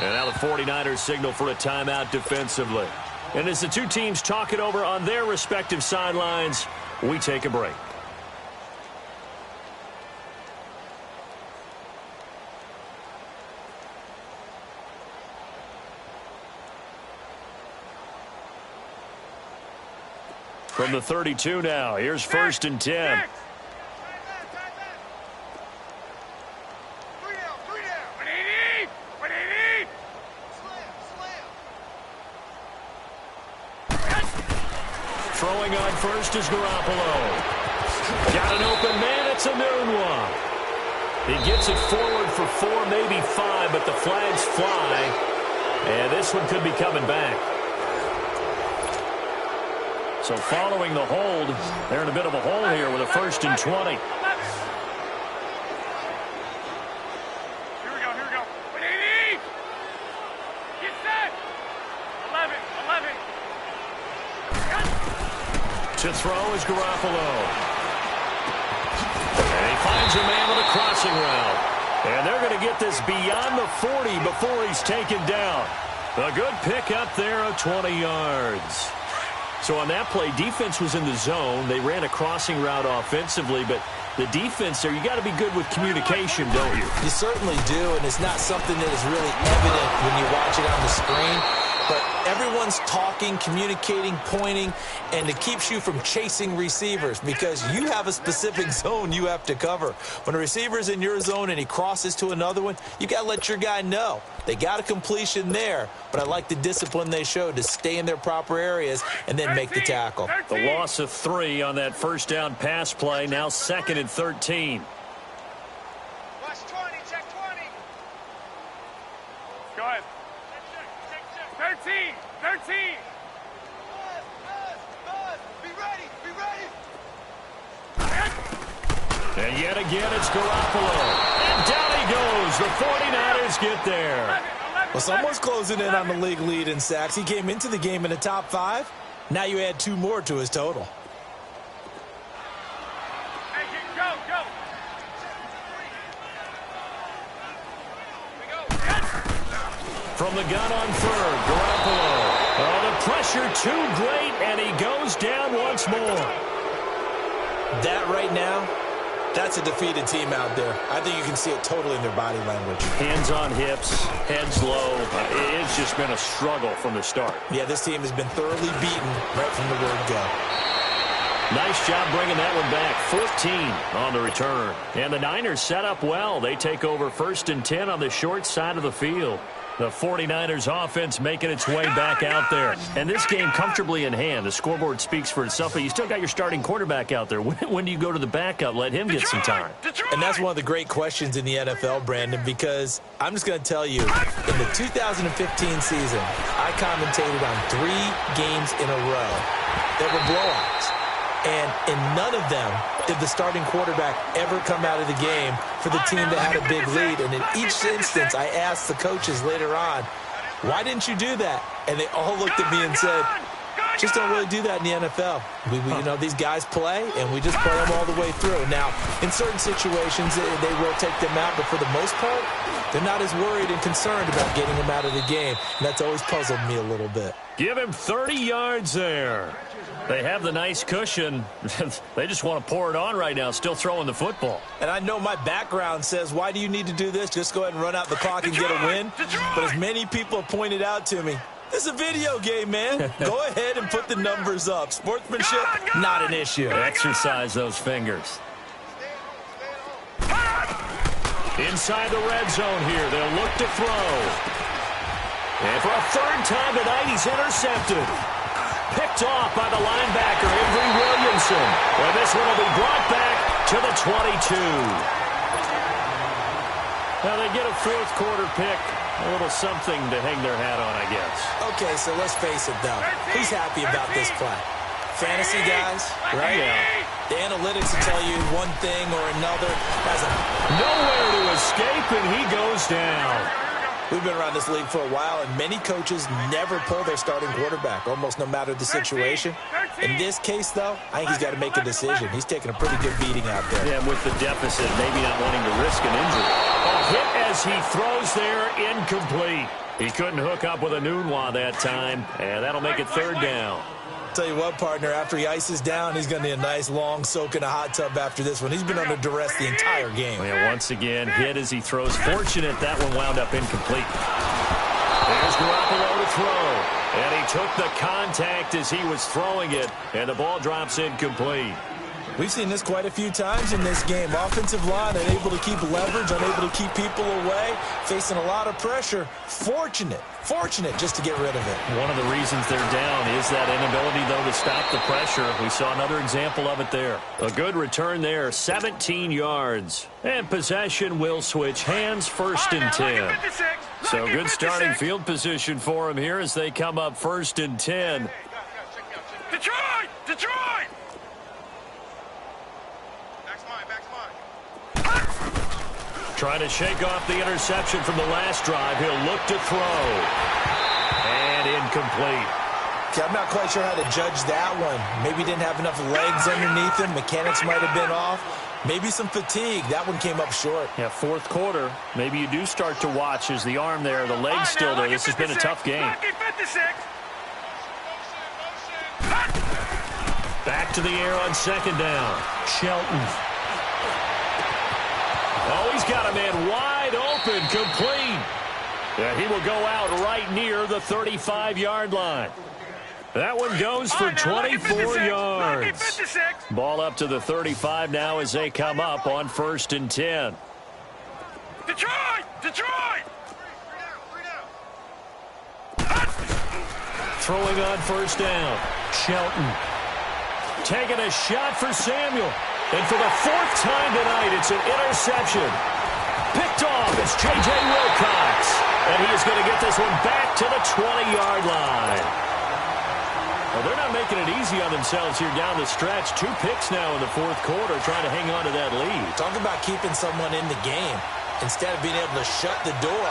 And now the 49ers signal for a timeout defensively. And as the two teams talk it over on their respective sidelines, we take a break. From the 32 now, here's 1st and 10. Throwing on first is Garoppolo. Got an open man. It's a noon one. He gets it forward for 4, maybe 5, but the flags fly. And this one could be coming back. So following the hold, they're in a bit of a hole here with a 1st and 20. To throw is Garoppolo. And he finds a man with a crossing route. And they're going to get this beyond the 40 before he's taken down. A good pick up there of 20 yards. So on that play, defense was in the zone. They ran a crossing route offensively, but the defense there, you got to be good with communication, don't you? You certainly do, and it's not something that is really evident when you watch it on the screen. But everyone's talking, communicating, pointing, and it keeps you from chasing receivers because you have a specific zone you have to cover. When a receiver's in your zone and he crosses to another one, you got to let your guy know. They got a completion there, but I like the discipline they showed to stay in their proper areas and then make the tackle. The loss of 3 on that first down pass play, now 2nd and 13. Watch 20, check 20. Go ahead. 13, 13. Buzz, be ready, be ready. And yet again, it's Garoppolo. And down he goes. The 49ers get there. Well, someone's closing in on the league lead in sacks. He came into the game in the top 5. Now you add 2 more to his total. Hey, go, go. From the gun on 3rd, Garoppolo. Oh, the pressure too great, and he goes down once more. That right now, that's a defeated team out there. I think you can see it totally in their body language. Hands on hips, heads low. It's just been a struggle from the start. Yeah, this team has been thoroughly beaten right from the word go. Nice job bringing that one back. 14 on the return. And the Niners set up well. They take over 1st and 10 on the short side of the field. The 49ers offense making its way back out there. And this game comfortably in hand. The scoreboard speaks for itself, but you still got your starting quarterback out there. When do you go to the backup? Let him get some time. And that's one of the great questions in the NFL, Brandon, because I'm just going to tell you, in the 2015 season, I commentated on 3 games in a row that were blowouts. And in none of them did the starting quarterback ever come out of the game for the team that had a big lead. And in each instance, I asked the coaches later on, why didn't you do that? And they all looked at me and said, just don't really do that in the NFL. You know, these guys play, and we just play them all the way through. Now, in certain situations, they will take them out, but for the most part, They're not as worried and concerned about getting him out of the game. And that's always puzzled me a little bit. Give him 30 yards there. They have the nice cushion. They just want to pour it on right now, still throwing the football. And I know my background says, why do you need to do this? Just go ahead and run out the clock and get a win. But as many people have pointed out to me, this is a video game, man. Go ahead and put the numbers up. Sportsmanship, not an issue. Exercise those fingers. Inside the red zone here, they'll look to throw. And for a third time tonight, he's intercepted. Picked off by the linebacker, Avery Williamson. And this one will be brought back to the 22. Now they get a fourth quarter pick. A little something to hang their hat on, I guess. Okay, so let's face it, though. Who's happy about this play? Fantasy guys, right? Yeah. The analytics will tell you one thing or another. Nowhere to escape, and he goes down. We've been around this league for a while, and many coaches never pull their starting quarterback, almost no matter the situation. In this case, though, I think he's got to make a decision. He's taking a pretty good beating out there. Yeah, with the deficit, maybe not wanting to risk an injury. A hit as he throws there, incomplete. He couldn't hook up with a Nunwa that time, and that'll make it third down. Tell you what, partner, after he ices down, he's going to need a nice long soak in a hot tub after this one. He's been under duress the entire game. Yeah, once again, hit as he throws. Fortunate that one wound up incomplete. There's Garoppolo to throw. And he took the contact as he was throwing it, and the ball drops incomplete. We've seen this quite a few times in this game. Offensive line unable to keep leverage, unable to keep people away, facing a lot of pressure. Fortunate just to get rid of it. One of the reasons they're down is that inability, though, to stop the pressure. We saw another example of it there. A good return there, 17 yards. And possession will switch hands, first and 10. So good starting field position for him here as they come up first and 10. Detroit! Trying to shake off the interception from the last drive. He'll look to throw. And incomplete. Okay, I'm not quite sure how to judge that one. Maybe didn't have enough legs underneath him. Mechanics might have been off. Maybe some fatigue. That one came up short. Yeah, fourth quarter. Maybe you do start to watch as the arm there, the leg's still there. This has been a tough game. Back to the air on second down. Shelton. Oh, he's got a man wide open, complete. Yeah, he will go out right near the 35-yard line. That one goes for 24 yards. Ball up to the 35 now as they come up on first and 10. Detroit! Throwing on first down. Shelton. Taking a shot for Samuel. And for the fourth time tonight, it's an interception. Picked off, it's J.J. Wilcox. And he is going to get this one back to the 20-yard line. Well, they're not making it easy on themselves here down the stretch. 2 picks now in the fourth quarter, trying to hang on to that lead. Talk about keeping someone in the game. Instead of being able to shut the door,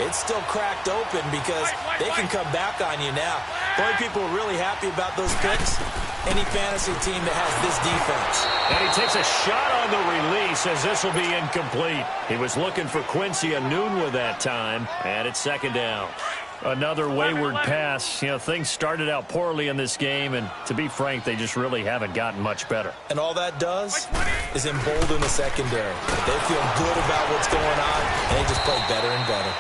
it's still cracked open because they can come back on you now. The only people really happy about those picks, any fantasy team that has this defense. And he takes a shot on the release as this will be incomplete. He was looking for Quincy Enunwa that time, and it's second down. Another wayward pass. You know, things started out poorly in this game, and to be frank, they just really haven't gotten much better. And all that does is embolden the secondary. They feel good about what's going on, and they just play better and better.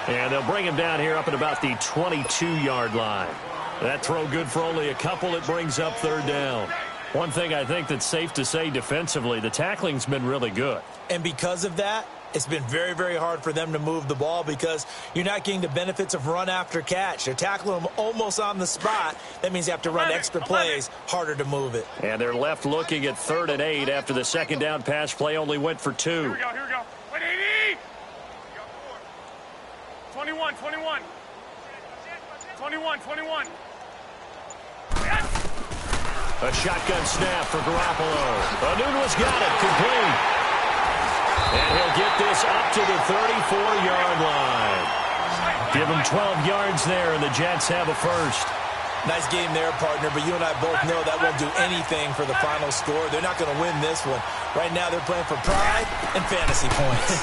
And they'll bring him down here up at about the 22-yard line. That throw good for only a couple. It brings up third down. One thing I think that's safe to say defensively, the tackling's been really good. And because of that, it's been very, very hard for them to move the ball because you're not getting the benefits of run after catch. They're tackling them almost on the spot. That means you have to run extra plays, harder to move it. And they're left looking at 3rd and 8 after the second down pass play only went for 2. Here we go. 180. 21. 21. A shotgun snap for Garoppolo. Enunwa's got it, complete. And he'll get this up to the 34-yard line. Give him 12 yards there, and the Jets have a first. Nice game there, partner, but you and I both know that won't do anything for the final score. They're not going to win this one. Right now, they're playing for pride and fantasy points.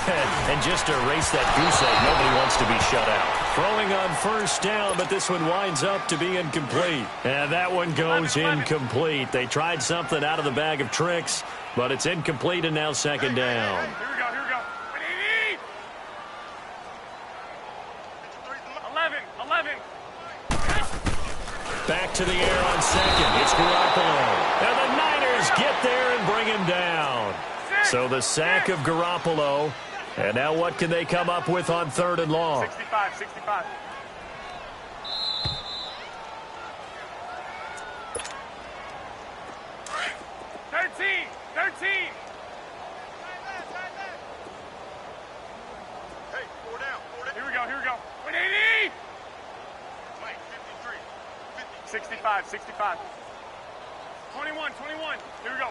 And just to erase that goose egg, nobody wants to be shut out. Throwing on first down, but this one winds up to be incomplete. And that one goes incomplete. They tried something out of the bag of tricks, but it's incomplete and now second down. Here we go, here we go. 11. Back to the air on second. It's Garoppolo. And the Niners get there and bring him down. So the sack of Garoppolo. And now what can they come up with on third and long? 65. 13. Hey, 4 down. Here we go. 180. 53. 65. 21. Here we go.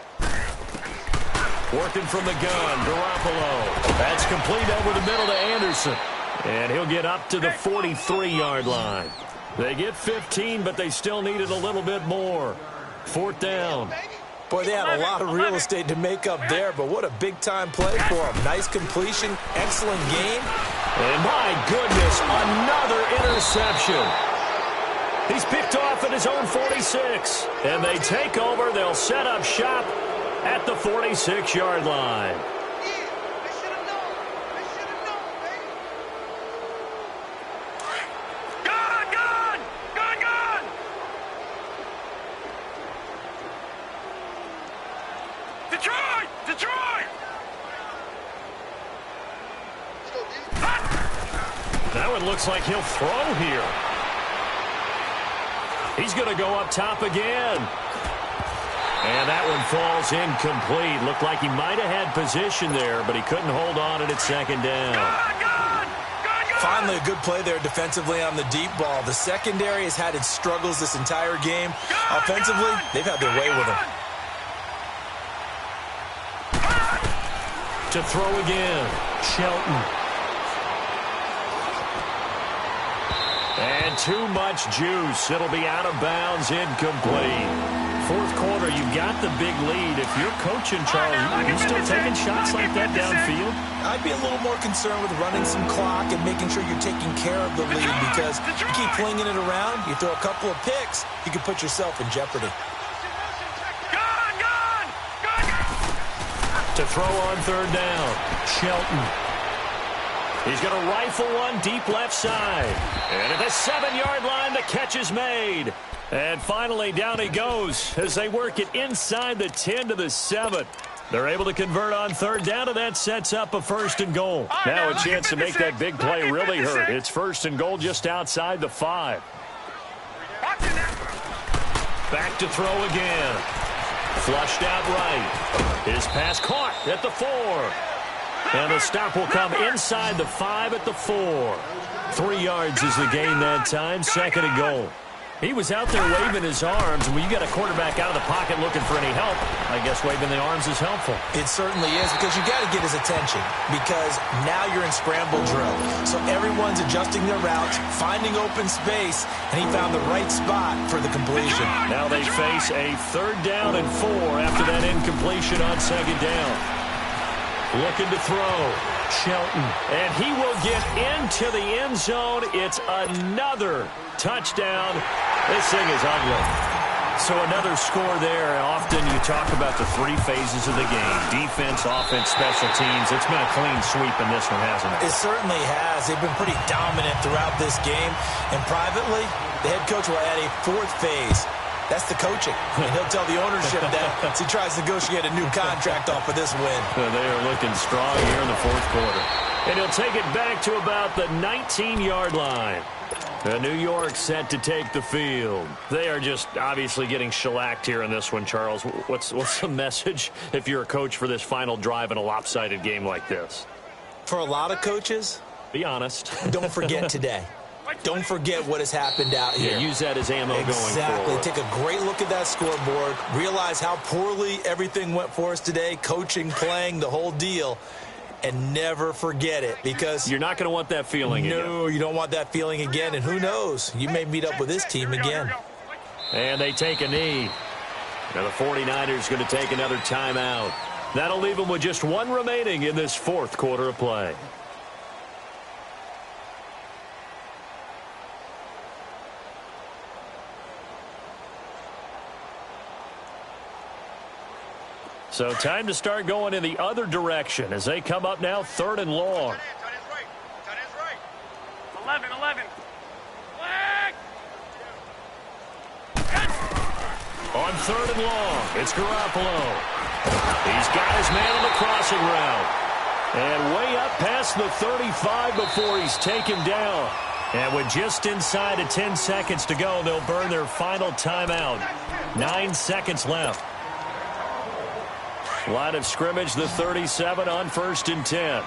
Working from the gun, Garoppolo. That's complete over the middle to Anderson. And he'll get up to the 43-yard line. They get 15, but they still needed a little bit more. Fourth down. Boy, they had a lot of real estate to make up there, but what a big-time play for them. Nice completion, excellent game. And my goodness, another interception. He's picked off at his own 46. And they take over. They'll set up shop at the 46-yard line. Gone! Detroit! That one looks like he'll throw here. He's going to go up top again. And that one falls incomplete. Looked like he might have had position there, but he couldn't hold on at second down. Finally, a good play there defensively on the deep ball. The secondary has had its struggles this entire game. Offensively, they've had their way with him. To throw again, Shelton. And too much juice. It'll be out of bounds, incomplete. Fourth quarter, you've got the big lead. If you're coaching, Charles, you still taking shots like that downfield? I'd be a little more concerned with running some clock and making sure you're taking care of the lead, because you keep flinging it around, you throw a couple of picks, you can put yourself in jeopardy. To throw on third down, Shelton. He's going to rifle one deep left side. And at the 7-yard line, the catch is made. And finally, down he goes as they work it inside the 10 to the 7. They're able to convert on third down, and that sets up a first and goal. Now a chance to make that big play really hurt. It's first and goal just outside the 5. Back to throw again. Flushed out right. His pass caught at the 4. And the stop will come inside the 5 at the 4. 3 yards is the gain that time. Second and goal. He was out there waving his arms. When you get a quarterback out of the pocket looking for any help, I guess waving the arms is helpful. It certainly is, because you got to get his attention, because now you're in scramble drill. So everyone's adjusting their routes, finding open space, and he found the right spot for the completion. Now they face a 3rd down and 4 after that incompletion on second down. Looking to throw, Shelton. And he will get into the end zone. It's another touchdown. This thing is ugly. So another score there. Often you talk about the 3 phases of the game. Defense, offense, special teams. It's been a clean sweep in this one, hasn't it? It certainly has. They've been pretty dominant throughout this game. And privately, the head coach will add a 4th phase. That's the coaching. And he'll tell the ownership that as he tries to negotiate a new contract off of this win. They are looking strong here in the 4th quarter. And he'll take it back to about the 19-yard line. New York set to take the field. They are just obviously getting shellacked here in this one, Charles. What's the message if you're a coach for this final drive in a lopsided game like this? For a lot of coaches, be honest. Don't forget today. Don't forget what has happened out here. Yeah, use that as ammo going forward. Exactly. Take a great look at that scoreboard. Realize how poorly everything went for us today. Coaching, playing, the whole deal. And never forget it, because you're not going to want that feeling again. No, you don't want that feeling again. And who knows? You may meet up with this team again. And they take a knee. Now the 49ers going to take another timeout. That'll leave them with just one remaining in this fourth quarter of play. So time to start going in the other direction as they come up now 3rd and long. Tight end's right. Tight end's right. 11, 11. Flag! On 3rd and long, it's Garoppolo. He's got his man on the crossing route. And way up past the 35 before he's taken down. And with just inside of 10 seconds to go, they'll burn their final timeout. 9 seconds left. Line of scrimmage, the 37 on 1st and 10.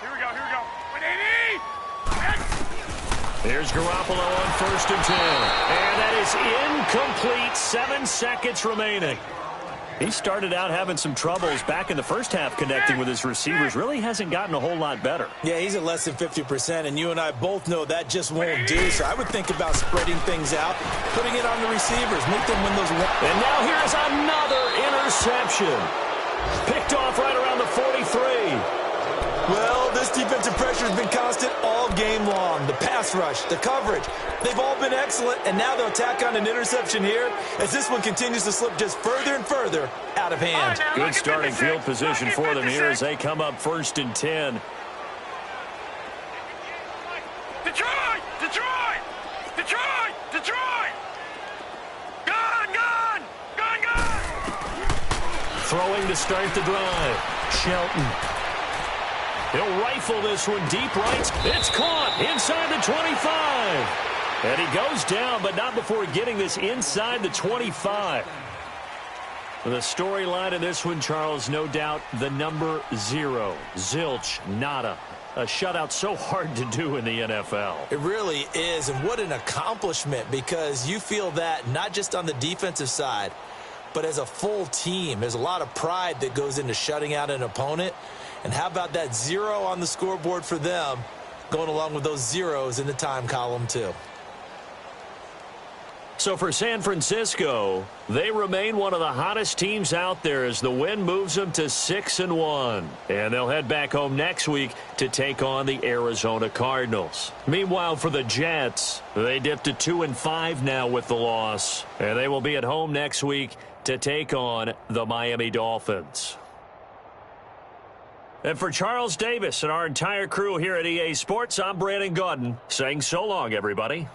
Here we go, here we go. 180! Here's Garoppolo on 1st and 10. And that is incomplete. 7 seconds remaining. He started out having some troubles back in the first half connecting with his receivers. Really hasn't gotten a whole lot better. Yeah, he's at less than 50%, and you and I both know that just won't do. So I would think about spreading things out, putting it on the receivers, make them win those. And now here's another interception. Picked off right around the 43. Well, this defensive pressure has been constant all game long. The pass rush, the coverage, they've all been excellent, and now they'll tack on an interception here as this one continues to slip just further and further out of hand. Good starting field position for them here as they come up 1st and 10. Detroit! Detroit! Detroit! Detroit! Gone! Gone! Gone! Gone! Throwing to start the drive. Shelton. He'll rifle this one deep right. It's caught inside the 25. And he goes down, but not before getting this inside the 25. The storyline in this one, Charles, no doubt the number 0. Zilch, nada. A shutout so hard to do in the NFL. It really is, and what an accomplishment, because you feel that not just on the defensive side, but as a full team. There's a lot of pride that goes into shutting out an opponent. And how about that 0 on the scoreboard for them, going along with those zeros in the time column, too. So for San Francisco, they remain one of the hottest teams out there as the win moves them to 6-1. And they'll head back home next week to take on the Arizona Cardinals. Meanwhile, for the Jets, they dipped to 2-5 now with the loss. And they will be at home next week to take on the Miami Dolphins. And for Charles Davis and our entire crew here at EA Sports, I'm Brandon Gaudin saying so long, everybody.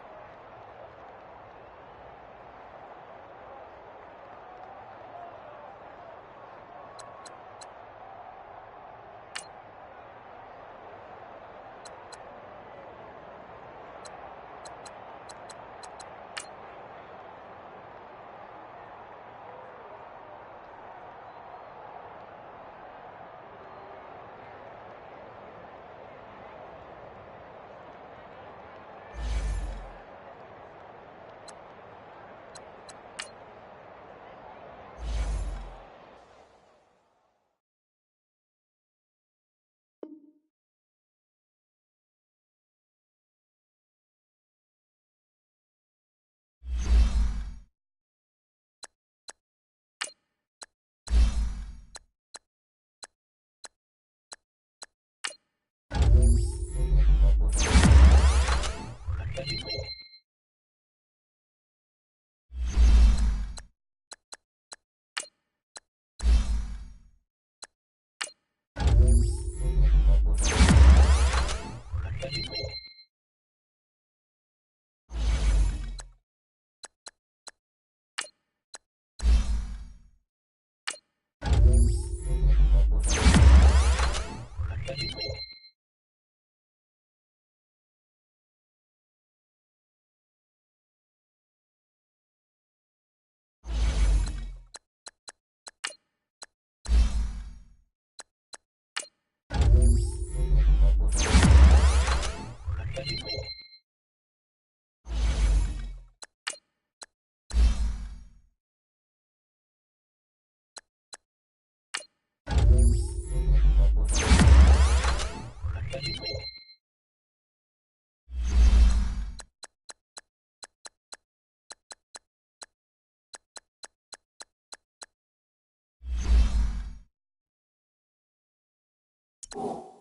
you